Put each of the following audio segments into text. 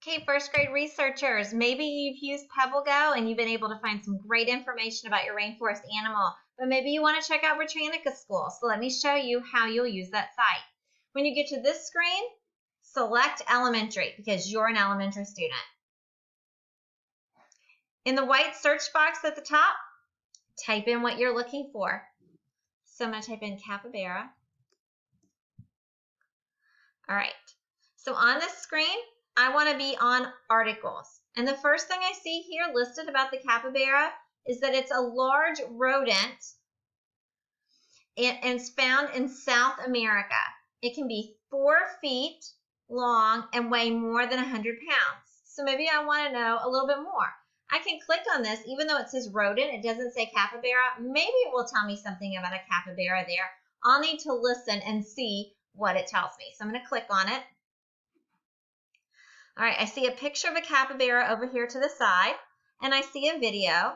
Okay, first grade researchers, maybe you've used PebbleGo and you've been able to find some great information about your rainforest animal, but maybe you want to check out Britannica School. So let me show you how you'll use that site. When you get to this screen, select elementary because you're an elementary student. In the white search box at the top, type in what you're looking for. So I'm going to type in capybara. All right, so on this screen, I want to be on articles. And the first thing I see here listed about the capybara is that it's a large rodent and it's found in South America. It can be 4 feet long and weigh more than 100 pounds. So maybe I want to know a little bit more. I can click on this, even though it says rodent, it doesn't say capybara. Maybe it will tell me something about a capybara there. I'll need to listen and see what it tells me. So I'm going to click on it. All right, I see a picture of a capybara over here to the side, and I see a video.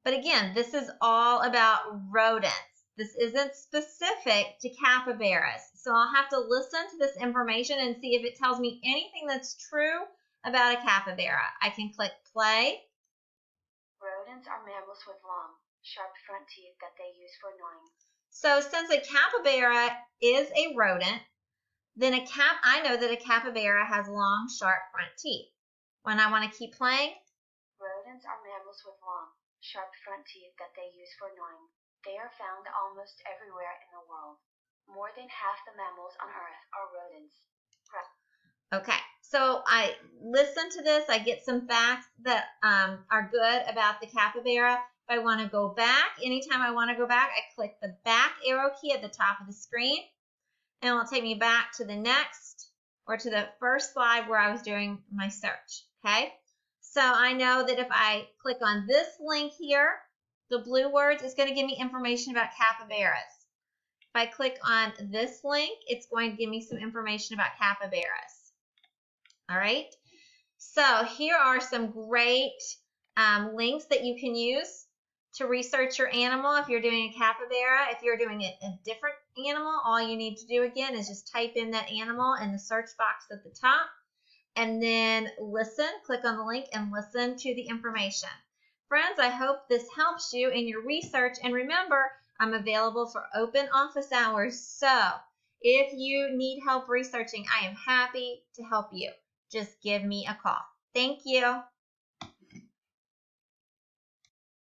But again, this is all about rodents. This isn't specific to capybaras. So I'll have to listen to this information and see if it tells me anything that's true about a capybara. I can click play. Rodents are mammals with long, sharp front teeth that they use for gnawing. So since a capybara is a rodent, then I know that a capybara has long, sharp front teeth. When I want to keep playing, rodents are mammals with long, sharp front teeth that they use for gnawing. They are found almost everywhere in the world. More than half the mammals on Earth are rodents. Okay, so I listen to this. I get some facts that are good about the capybara. If I want to go back, anytime I want to go back, I click the back arrow key at the top of the screen. And it'll take me back to the next or to the first slide where I was doing my search, okay? So I know that if I click on this link here, the blue words, it's going to give me information about capybaras. If I click on this link, it's going to give me some information about capybaras. All right? So here are some great links that you can use to research your animal. If you're doing a capybara, if you're doing a different animal, all you need to do again is just type in that animal in the search box at the top and then listen, click on the link and listen to the information. Friends, I hope this helps you in your research, and remember, I'm available for open office hours, so if you need help researching, I am happy to help you. Just give me a call. Thank you.